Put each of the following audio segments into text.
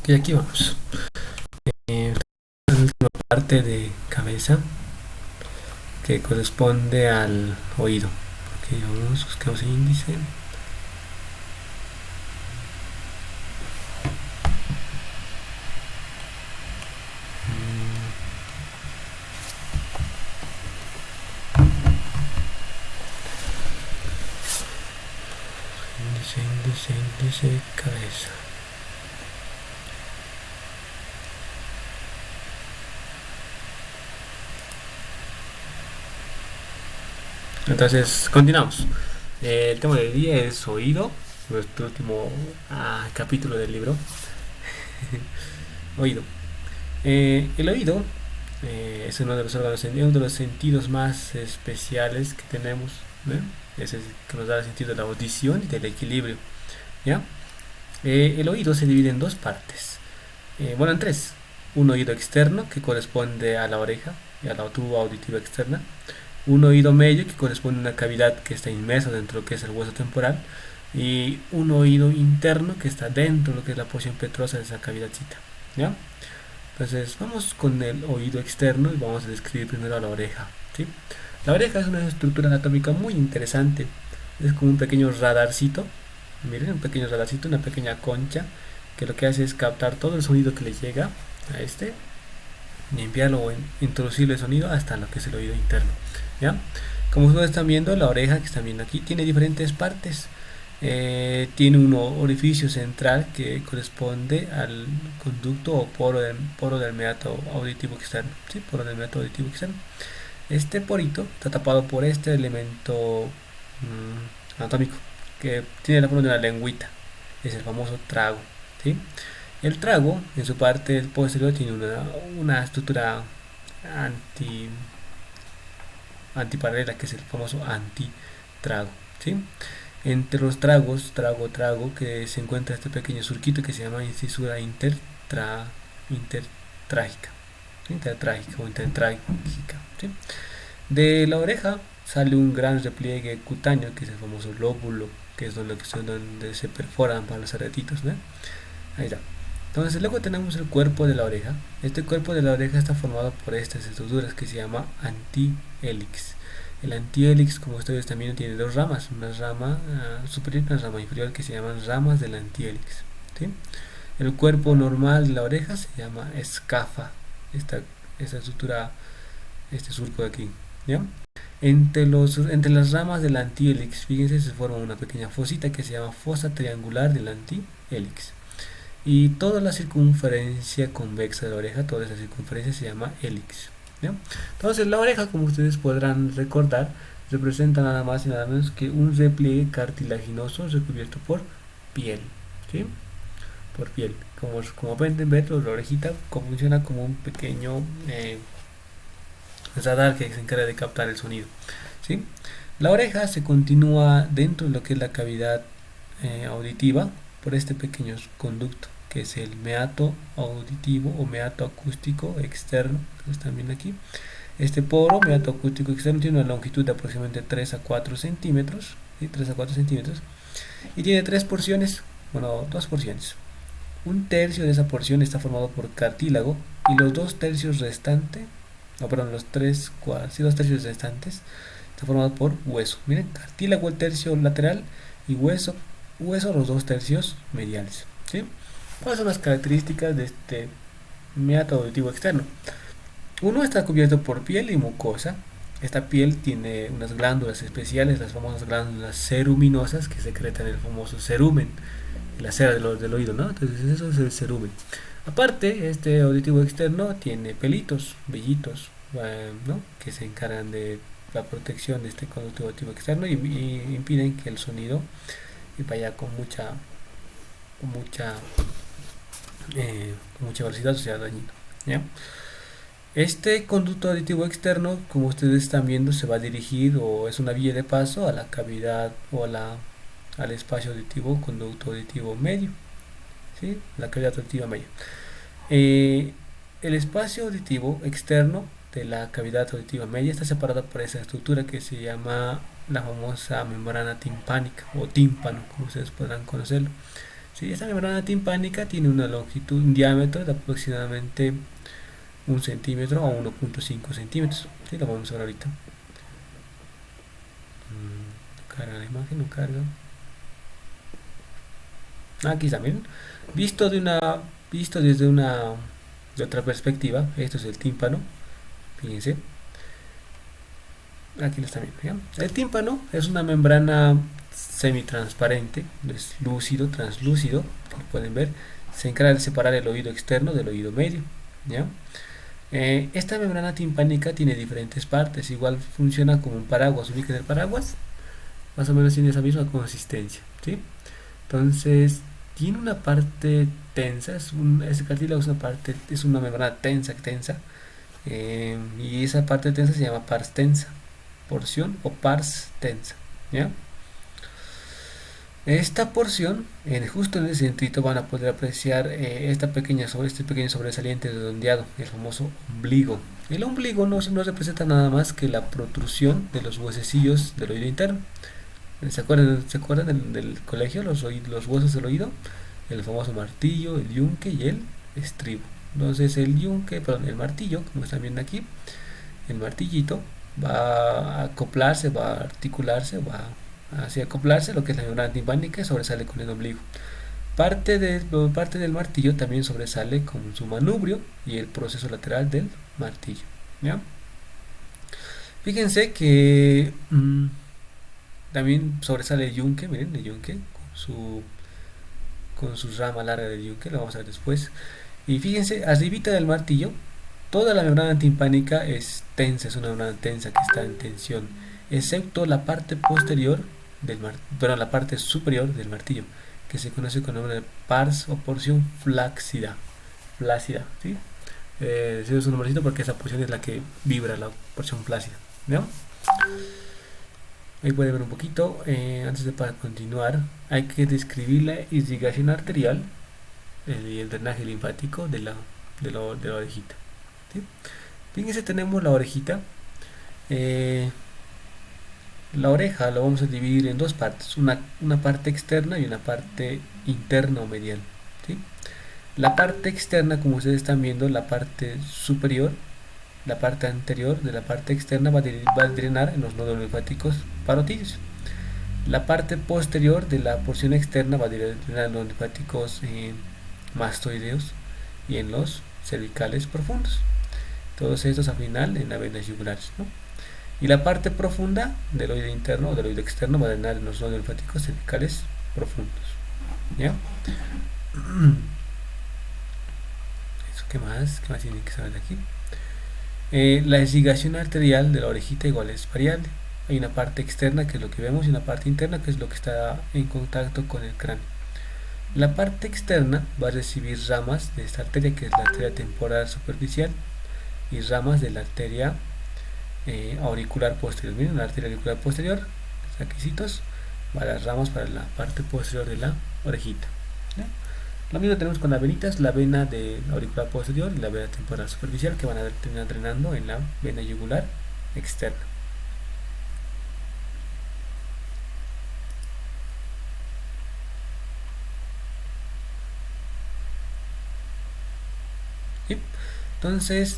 Y aquí vamos. La última parte de cabeza que corresponde al oído. Ok, vamos, buscamos el índice. Índice, índice, índice, cabeza. Entonces, continuamos. El tema del día es oído, nuestro último capítulo del libro. Oído. El oído es uno de los órganos, uno de los sentidos más especiales que tenemos. ¿Eh? Es el que nos da el sentido de la audición y del equilibrio. ¿Ya? El oído se divide en dos partes. Bueno, en tres. Un oído externo que corresponde a la oreja y a la tuba auditiva externa. Un oído medio que corresponde a una cavidad que está inmersa dentro de lo que es el hueso temporal. Y un oído interno que está dentro de lo que es la porción petrosa de esa cavidadcita. ¿Ya? Entonces vamos con el oído externo y vamos a describir primero a la oreja. ¿Sí? La oreja es una estructura anatómica muy interesante. Es como un pequeño radarcito. Miren, un pequeño radarcito, una pequeña concha que lo que hace es captar todo el sonido que le llega a este y enviarlo o introducirle el sonido hasta lo que es el oído interno. ¿Ya? Como ustedes están viendo, la oreja que están viendo aquí tiene diferentes partes. Tiene un orificio central que corresponde al conducto o poro del meato auditivo externo. ¿Sí? Poro del meato auditivo externo. Este porito está tapado por este elemento anatómico que tiene la forma de una lengüita. Es el famoso trago. ¿Sí? El trago, en su parte posterior, tiene una estructura anti, antiparalela, que es el famoso antitrago. ¿Sí? Entre los tragos, trago, que se encuentra este pequeño surquito que se llama incisura intertrágica. Intertrágica o intertrágica. ¿Sí? De la oreja sale un gran repliegue cutáneo, que es el famoso lóbulo, que es donde se perforan para los aretitos, ¿no? Ahí está. Entonces luego tenemos el cuerpo de la oreja. Este cuerpo de la oreja está formado por estas estructuras que se llama antihélix. El antihélix, como ustedes también, tiene dos ramas, una rama superior y una rama inferior, que se llaman ramas del antihélix. ¿Sí? El cuerpo normal de la oreja se llama escafa, esta estructura, este surco de aquí. ¿Ya? Entre las ramas del antihélix, fíjense, se forma una pequeña fosita que se llama fosa triangular del antihélix. Y toda la circunferencia convexa de la oreja, toda esa circunferencia se llama hélix. ¿Ya? Entonces la oreja, como ustedes podrán recordar, representa nada más y nada menos que un repliegue cartilaginoso recubierto por piel. ¿Sí? Por piel. Como pueden ver, la orejita funciona como un pequeño radar que se encarga de captar el sonido. ¿Sí? La oreja se continúa dentro de lo que es la cavidad auditiva por este pequeño conducto, que es el meato auditivo o meato acústico externo, que están viendo aquí. Este poro meato acústico externo tiene una longitud de aproximadamente 3 a 4 centímetros, ¿sí? 3 a 4 centímetros, y tiene tres porciones, bueno, dos porciones. Un tercio de esa porción está formado por cartílago y los dos tercios restantes, no, perdón, los tres cuartos, sí, dos tercios restantes está formado por hueso. Miren, cartílago el tercio lateral y hueso los dos tercios mediales. ¿Sí? ¿Cuáles son las características de este meato auditivo externo? Uno está cubierto por piel y mucosa. Esta piel tiene unas glándulas especiales, las famosas glándulas ceruminosas, que secretan el famoso cerumen, la cera del oído, ¿no? Entonces eso es el cerumen. Aparte, este auditivo externo tiene pelitos, vellitos, ¿no? Que se encargan de la protección de este conducto auditivo externo y impiden que el sonido vaya con mucha velocidad, o sea, dañino. ¿Ya? Este conducto auditivo externo, como ustedes están viendo, se va a dirigir o es una vía de paso a la cavidad o al espacio auditivo, conducto auditivo medio. ¿Sí? La cavidad auditiva media. El espacio auditivo externo de la cavidad auditiva media está separado por esa estructura que se llama la famosa membrana timpánica o tímpano, como ustedes podrán conocerlo. ¿sí? Esta membrana timpánica tiene una longitud, un diámetro de aproximadamente 1 centímetro a 1,5 centímetros. ¿Sí? Lo vamos a ver ahorita. Carga la imagen, no carga. Aquí está, miren. Visto de una, visto desde una, de otra perspectiva, esto es el tímpano. Fíjense. Aquí lo está viendo, ¿ya? El tímpano es una membrana semitransparente, es lúcido, translúcido, como pueden ver. Se encarga de separar el oído externo del oído medio, ¿ya? Esta membrana timpánica tiene diferentes partes, igual funciona como un paraguas. Ubiquen el paraguas, más o menos tiene esa misma consistencia, ¿sí? Entonces, tiene una parte tensa, ese cartílago es una membrana tensa, y esa parte tensa se llama pars tensa, porción o pars tensa, ¿ya? Esta porción, justo en el centrito van a poder apreciar este pequeño sobresaliente redondeado, el famoso ombligo. El ombligo no representa nada más que la protrusión de los huesecillos del oído interno. ¿Se acuerdan del colegio, los huesos del oído? El famoso martillo, el yunque y el estribo. Entonces el martillo, como están viendo aquí, el martillito va a acoplarse, va a articularse, va así a acoplarse lo que es la membrana timpánica y sobresale con el ombligo. Parte del martillo también sobresale con su manubrio y el proceso lateral del martillo, ¿ya? Fíjense que también sobresale el yunque, miren, el yunque con su rama larga del yunque, lo vamos a ver después. Y fíjense, arribita del martillo, toda la membrana timpánica es tensa, es una membrana tensa que está en tensión, excepto la parte posterior la parte superior del martillo, que se conoce con el nombre de pars o porción flácida, ¿sí? Es un nombrecito porque esa porción es la que vibra, la porción flácida, ¿no? Ahí puede ver un poquito. Para continuar, hay que describir la irrigación arterial y el drenaje linfático de la orejita, ¿sí? Fíjense, tenemos la orejita. La oreja lo vamos a dividir en dos partes, una parte externa y una parte interna o medial, ¿sí? La parte externa, como ustedes están viendo, la parte superior, la parte anterior de la parte externa va a drenar en los nódulos linfáticos parotídeos. La parte posterior de la porción externa va a drenar en los linfáticos mastoideos y en los cervicales profundos. Todos estos al final en las venas yugulares, ¿no? Y la parte profunda del oído interno o del oído externo va a drenar en los nódulos linfáticos cervicales profundos, ¿ya? ¿Qué más tienen que saber de aquí? La irrigación arterial de la orejita igual es variable. Hay una parte externa, que es lo que vemos, y una parte interna, que es lo que está en contacto con el cráneo. La parte externa va a recibir ramas de esta arteria, que es la arteria temporal superficial, y ramas de la arteria auricular posterior. Miren, la arteria auricular posterior, los aquisitos, va a las ramas para la parte posterior de la orejita, ¿ya? Lo mismo tenemos con las venitas, la vena de auricular posterior y la vena temporal superficial, que van a terminar drenando en la vena yugular externa. ¿Sí? Entonces,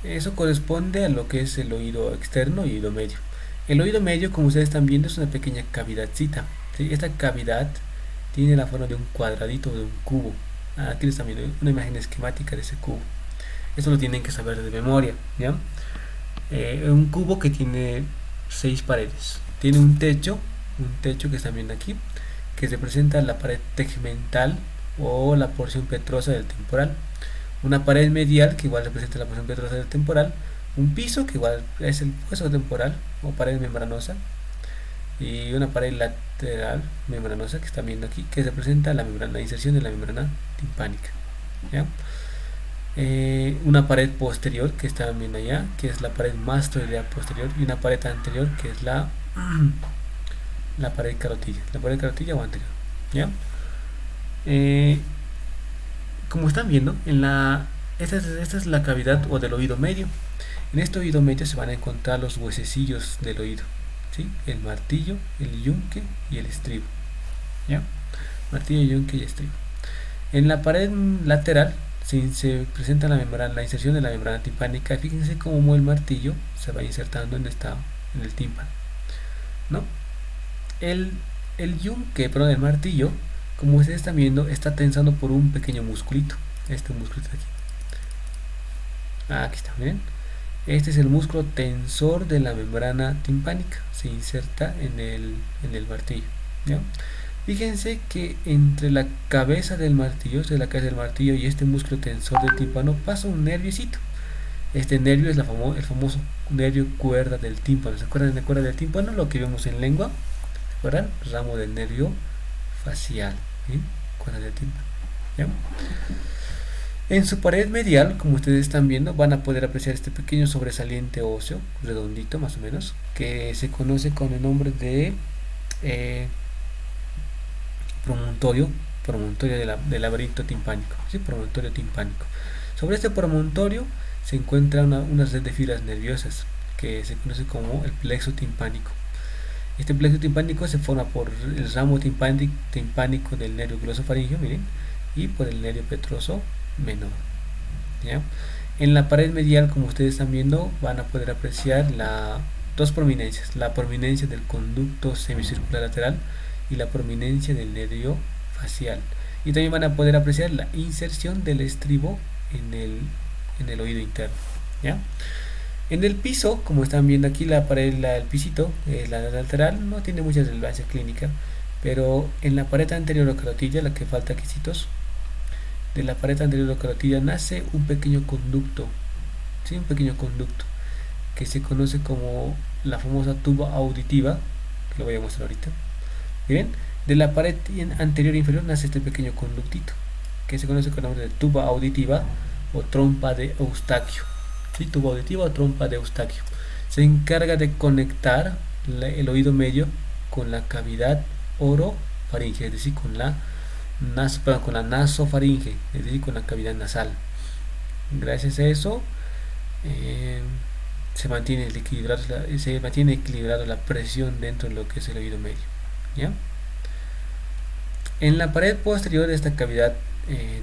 eso corresponde a lo que es el oído externo y oído medio. El oído medio, como ustedes están viendo, es una pequeña cavidadcita, ¿sí? Esta cavidad tiene la forma de un cuadradito o de un cubo. Aquí les están viendo una imagen esquemática de ese cubo. Esto lo tienen que saber de memoria, ¿ya? Un cubo que tiene 6 paredes. Tiene un techo que están viendo aquí, que representa la pared tegmental o la porción petrosa del temporal. Una pared medial, que igual representa la porción petrosa del temporal. Un piso, que igual es el hueso temporal o pared membranosa. Y una pared lateral membranosa, que están viendo aquí, que representa la inserción de la membrana timpánica, ¿ya? Una pared posterior, que están viendo allá, que es la pared mastoidea posterior, y una pared anterior, que es la pared carotilla o anterior, ¿ya? Como están viendo, esta es la cavidad o del oído medio. En este oído medio se van a encontrar los huesecillos del oído, ¿sí? El martillo, el yunque y el estribo, ¿ya? martillo, yunque y estribo. En la pared lateral se presenta la inserción de la membrana timpánica. Fíjense cómo el martillo se va insertando en el tímpano, ¿no? El, el yunque, perdón, el martillo, como ustedes están viendo, está tensando por un pequeño musculito. Este musculito de aquí. Aquí está, miren. Este es el músculo tensor de la membrana timpánica. Se inserta en el martillo, ¿ya? Fíjense que entre la cabeza del martillo, y este músculo tensor del tímpano pasa un nerviocito. Este nervio es el famoso nervio cuerda del tímpano. ¿Se acuerdan de la cuerda del tímpano? Lo que vemos en lengua. ¿Se acuerdan? Ramo del nervio facial. ¿Sí? Cuerda del tímpano. ¿Ya? En su pared medial, como ustedes están viendo, van a poder apreciar este pequeño sobresaliente óseo, redondito más o menos, que se conoce con el nombre de eh, promontorio del laberinto timpánico, ¿sí? Promontorio timpánico. Sobre este promontorio se encuentra una red de fibras nerviosas que se conoce como el plexo timpánico. Este plexo timpánico se forma por el ramo timpánico del nervio glosofaringeo, miren, y por el nervio petroso menor, ¿ya? En la pared medial, como ustedes están viendo, van a poder apreciar dos prominencias: la prominencia del conducto semicircular lateral y la prominencia del nervio facial. Y también van a poder apreciar la inserción del estribo en el oído interno, ¿ya? En el piso, como están viendo aquí, la pared, el pisito, la lateral, no tiene mucha relevancia clínica, pero en la pared anterior o carotilla, la que falta quesitos, de la pared anterior o carotilla nace un pequeño conducto, ¿sí? Un pequeño conducto que se conoce como la famosa tuba auditiva, que lo voy a mostrar ahorita. Miren, de la pared anterior e inferior nace este pequeño conductito que se conoce con el nombre de tuba auditiva o trompa de Eustaquio. ¿Sí? Tuba auditiva o trompa de Eustaquio. Se encarga de conectar el oído medio con la cavidad orofaringea, es decir, con la nasofaringe, es decir, con la cavidad nasal. Gracias a eso se mantiene equilibrada la presión dentro de lo que es el oído medio, ¿ya? En la pared posterior de esta cavidad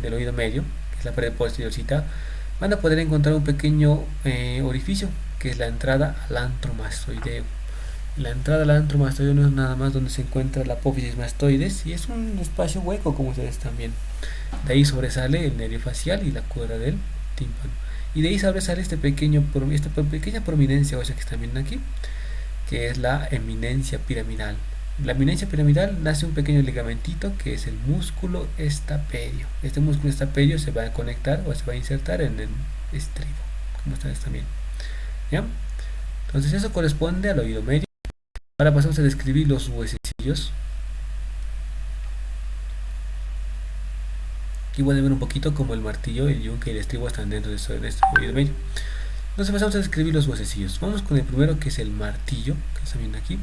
del oído medio, que es la pared posteriorcita, van a poder encontrar un pequeño orificio que es la entrada al antro mastoideo. La entrada al antro mastoideo no es nada más donde se encuentra la apófisis mastoides, y es un espacio hueco, como ustedes están viendo. De ahí sobresale el nervio facial y la cuerda del tímpano, y de ahí sobresale esta pequeña prominencia ósea que están viendo aquí, que es la eminencia piramidal. La eminencia piramidal nace un pequeño ligamentito que es el músculo estapedio. Este músculo estapedio se va a conectar o se va a insertar en el estribo, como ustedes también, ¿ya? Entonces eso corresponde al oído medio. Ahora pasamos a describir los huesecillos. Aquí pueden ver un poquito como el martillo, el yunque y el estribo están dentro de este oído medio. Entonces pasamos a describir los huesecillos. Vamos con el primero, que es el martillo, que están viendo aquí.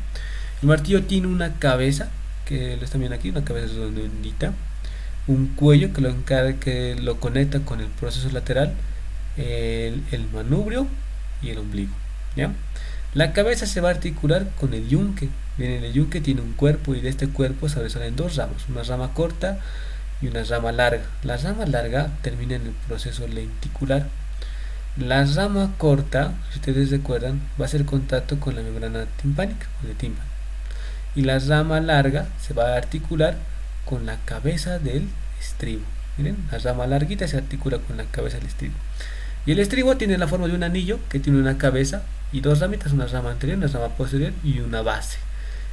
El martillo tiene una cabeza, que lo están viendo aquí, una cabeza redondita, un cuello que lo conecta con el proceso lateral, el manubrio y el ombligo, ¿ya? La cabeza se va a articular con el yunque. Miren, el yunque tiene un cuerpo, y de este cuerpo sobresalen dos ramas, una rama corta y una rama larga. La rama larga termina en el proceso lenticular. La rama corta, si ustedes recuerdan, va a hacer contacto con la membrana timpánica, con el tímpano. Y la rama larga se va a articular con la cabeza del estribo. Miren, la rama larguita se articula con la cabeza del estribo. Y el estribo tiene la forma de un anillo que tiene una cabeza y dos ramitas, una rama anterior, una rama posterior y una base.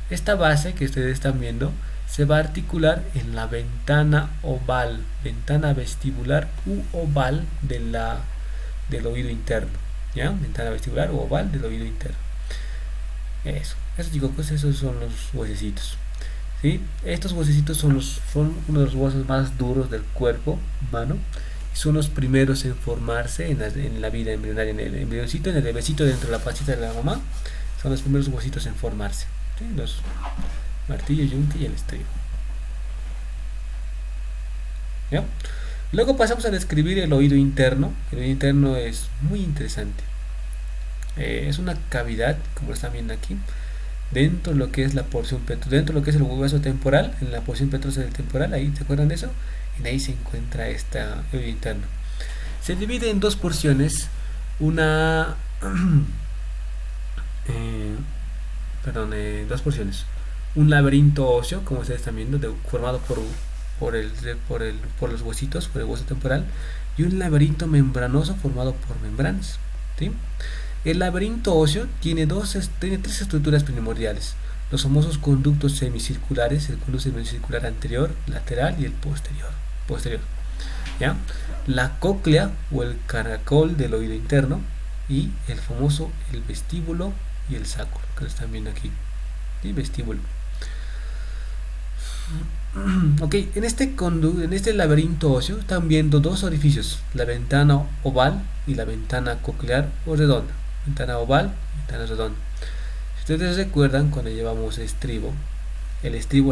Esta base que ustedes están viendo se va a articular en la ventana oval, ventana vestibular u oval del oído interno, ¿ya? Ventana vestibular u oval del oído interno. Esos son los huesecitos, ¿sí? Estos huesecitos son uno de los huesos más duros del cuerpo humano. Son los primeros en formarse en la vida embrionaria, en el embrioncito, en el bebecito dentro de la pancita de la mamá. Son los primeros huesitos en formarse, ¿sí? Los martillo, yunque y el estribo, ¿ya? Luego pasamos a describir el oído interno. El oído interno es muy interesante. Es una cavidad, como lo están viendo aquí, dentro de lo que es la porción dentro de lo que es el hueso temporal, en la porción petrosa del temporal, ahí se acuerdan de eso, y ahí se encuentra esta oído interno. Se divide en dos porciones, una dos porciones, un laberinto óseo, como ustedes están viendo, formado por los huesitos, por el hueso temporal, y un laberinto membranoso formado por membranas, ¿sí? El laberinto óseo tiene tres estructuras primordiales: los famosos conductos semicirculares, el conducto semicircular anterior, lateral y el posterior, ¿ya? La cóclea o el caracol del oído interno, y el vestíbulo y el sáculo, que lo están viendo aquí, ¿sí? Vestíbulo. Ok, en este laberinto óseo están viendo dos orificios: la ventana oval y la ventana coclear o redonda. Ventana oval, ventana redonda. Si ustedes recuerdan, cuando llevamos estribo,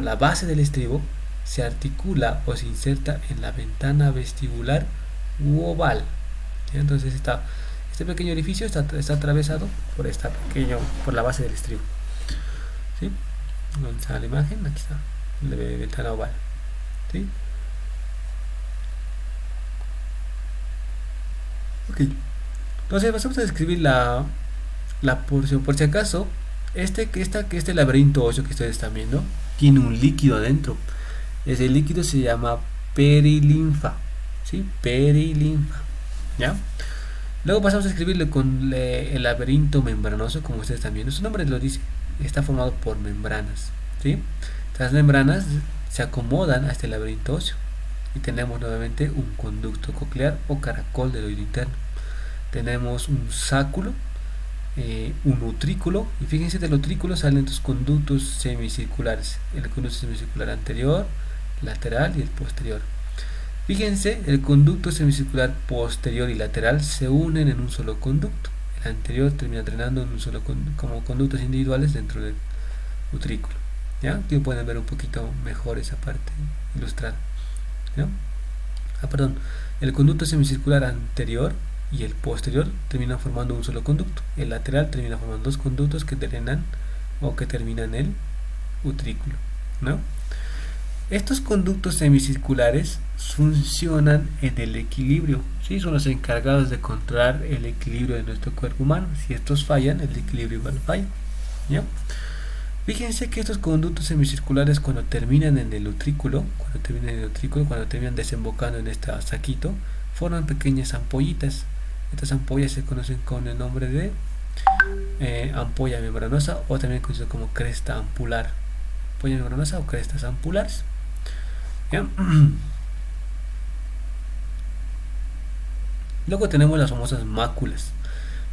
la base del estribo se articula o se inserta en la ventana vestibular u oval. ¿Sí? Entonces este pequeño orificio está atravesado por la base del estribo. ¿Sí? ¿Dónde está la imagen? Aquí está, la ventana oval. ¿Sí? Ok. Entonces vamos a describir la porción. Por si acaso, este laberinto óseo que ustedes están viendo tiene un líquido adentro. Ese líquido se llama perilinfa. ¿Sí? Perilinfa. ¿Ya? Luego pasamos a escribirlo con el laberinto membranoso, como ustedes están viendo. Su nombre lo dice. Está formado por membranas. ¿Sí? Estas membranas se acomodan a este laberinto óseo. Y tenemos nuevamente un conducto coclear o caracol del oído interno. Tenemos un sáculo, un utrículo, y fíjense, del utrículo salen dos conductos semicirculares: el conducto semicircular anterior, lateral y el posterior. Fíjense, el conducto semicircular posterior y lateral se unen en un solo conducto. El anterior termina drenando en un solo como conductos individuales dentro del utrículo. ¿Ya? Aquí pueden ver un poquito mejor esa parte ilustrada. ¿Ya? El conducto semicircular anterior y el posterior terminan formando un solo conducto. El lateral termina formando dos conductos que drenan o que terminan el utrículo, ¿no? Estos conductos semicirculares funcionan en el equilibrio, ¿sí? Son los encargados de controlar el equilibrio de nuestro cuerpo humano. Si estos fallan, el equilibrio igual falla, ¿ya? Fíjense que estos conductos semicirculares, cuando terminan en el utrículo, cuando terminan desembocando en este saquito, forman pequeñas ampollitas. Estas ampollas se conocen con el nombre de ampolla membranosa, o también conocido como cresta ampular. Ampolla membranosa o crestas ampulares. ¿Ya? Luego tenemos las famosas máculas.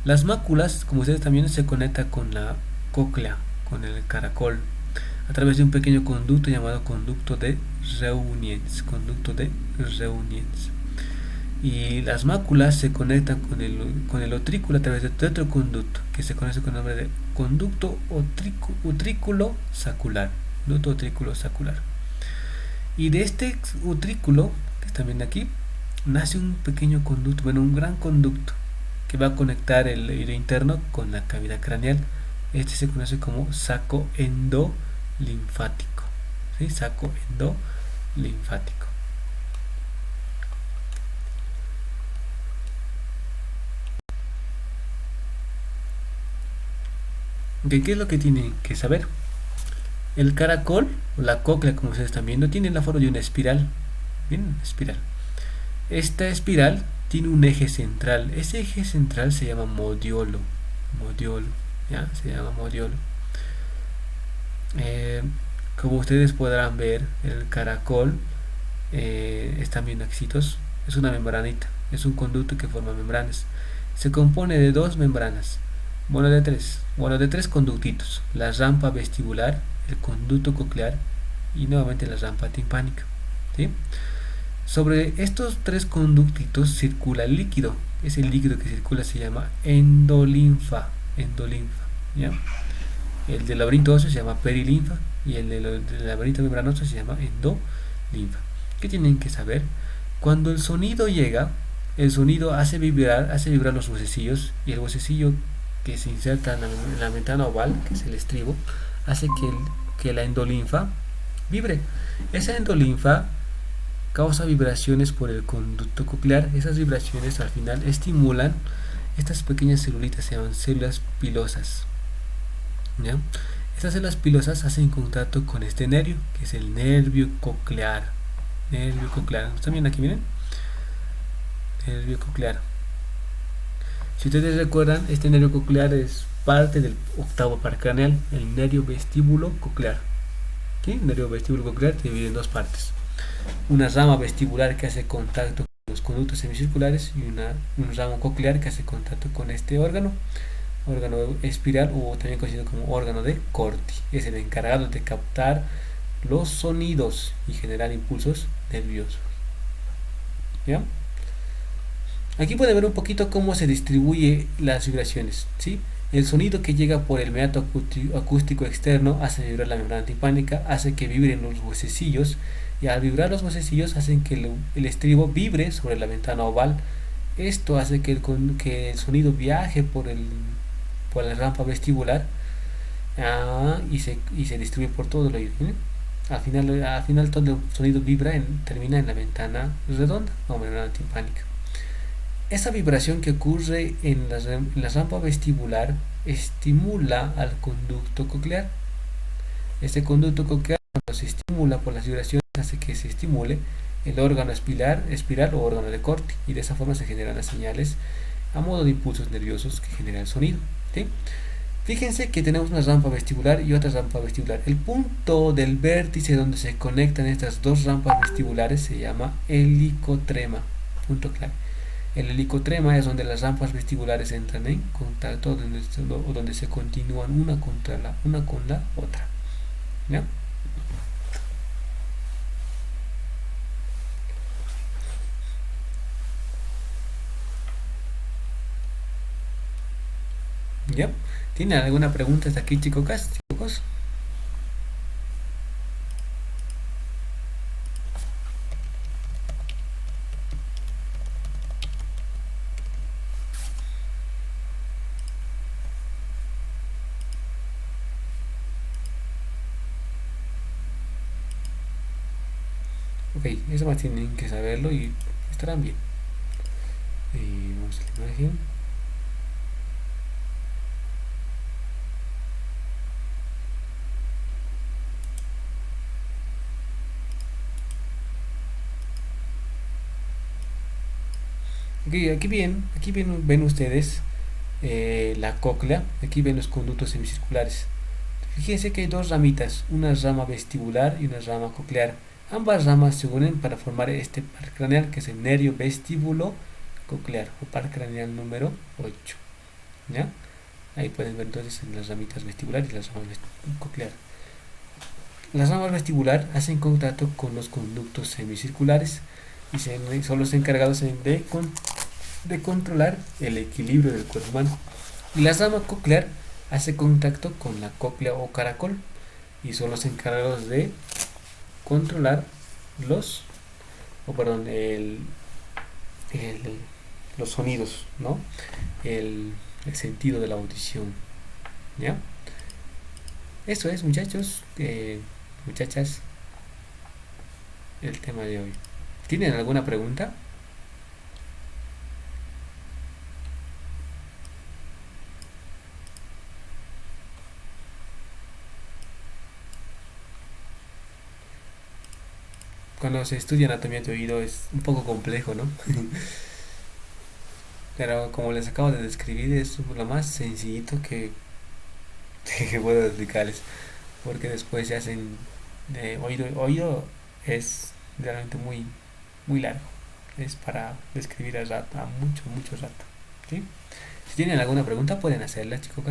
Las máculas, como ustedes también, se conectan con la cóclea, con el caracol, a través de un pequeño conducto llamado conducto de Reuniens. Y las máculas se conectan con el utrículo a través de otro conducto que se conoce con el nombre de conducto utrículo sacular. Y de este utrículo, que están viendo aquí, nace un pequeño conducto, un gran conducto que va a conectar el oído interno con la cavidad craneal. Este se conoce como saco endolinfático. ¿Sí? Saco endolinfático. ¿Qué es lo que tienen que saber? El caracol, o la cóclea, como ustedes están viendo, tiene la forma de una espiral. Bien, espiral. Esta espiral tiene un eje central. Ese eje central se llama modiolo. ¿Ya? Se llama modiolo. Como ustedes podrán ver, el caracol, están viendo axitos, es una membranita, es un conducto que forma membranas. Se compone de dos membranas, de tres conductitos: la rampa vestibular, el conducto coclear y nuevamente la rampa timpánica. ¿Sí? Sobre estos tres conductitos circula el líquido. Ese líquido que circula se llama endolinfa. ¿Ya? El del laberinto óseo se llama perilinfa y el del laberinto membranoso se llama endolinfa. ¿Qué tienen que saber? Cuando el sonido llega, el sonido hace vibrar los huesecillos, y el huesecillo que se inserta en la ventana oval, que es el estribo, hace que la endolinfa vibre. Esa endolinfa causa vibraciones por el conducto coclear. Esas vibraciones al final estimulan estas pequeñas celulitas, se llaman células pilosas, ¿ya? Estas células pilosas hacen contacto con este nervio, que es el nervio coclear. Nervio coclear. ¿Están viendo aquí? Miren. Nervio coclear. Si ustedes recuerdan, este nervio coclear es parte del octavo par craneal, el nervio vestíbulo coclear. ¿Sí? El nervio vestíbulo coclear se divide en dos partes. Una rama vestibular que hace contacto con los conductos semicirculares y un ramo coclear que hace contacto con este órgano espiral, o también conocido como órgano de Corti. Es el encargado de captar los sonidos y generar impulsos nerviosos. ¿Ya? Aquí pueden ver un poquito cómo se distribuye las vibraciones, ¿sí? El sonido que llega por el meato acústico externo hace vibrar la membrana timpánica, hace que vibren los huesecillos, y al vibrar los huesecillos hacen que el estribo vibre sobre la ventana oval. Esto hace que el sonido viaje por la rampa vestibular, y se distribuye por todo el oído. Al final todo el sonido termina en la ventana redonda o membrana timpánica. Esa vibración que ocurre en la rampa vestibular estimula al conducto coclear. Este conducto coclear, cuando se estimula por las vibraciones, hace que se estimule el órgano espiral o órgano de Corti, y de esa forma se generan las señales a modo de impulsos nerviosos que generan el sonido, ¿sí? Fíjense que tenemos una rampa vestibular y otra rampa vestibular. El punto del vértice donde se conectan estas dos rampas vestibulares se llama helicotrema. Punto clave. El helicotrema es donde las rampas vestibulares entran en contacto, donde se continúan una con la otra. ¿Ya? ¿Ya? ¿Tienen alguna pregunta hasta aquí, chicos? Ok, eso más tienen que saberlo y estarán bien. Vamos a la imagen. Ok, ven ustedes la cóclea. Aquí ven los conductos semicirculares. Fíjense que hay dos ramitas, una rama vestibular y una rama coclear. Ambas ramas se unen para formar este par craneal, que es el nervio vestíbulo coclear, o par craneal número 8. ¿Ya? Ahí pueden ver entonces en las ramitas vestibular y las ramas coclear. Las ramas vestibular hacen contacto con los conductos semicirculares y son los encargados de controlar el equilibrio del cuerpo humano. Y la rama coclear hace contacto con la cóclea o caracol y son los encargados de controlar los sonidos, ¿no? El sentido de la audición. ¿Ya? Eso es, muchachos, muchachas, el tema de hoy. ¿Tienen alguna pregunta? Cuando se estudia anatomía de oído es un poco complejo, ¿no? Pero como les acabo de describir, es lo más sencillito que puedo explicarles. Porque después se hacen de oído. Oído es realmente muy, muy largo. Es para describir a mucho, mucho rato. ¿Sí? Si tienen alguna pregunta pueden hacerla, chicos.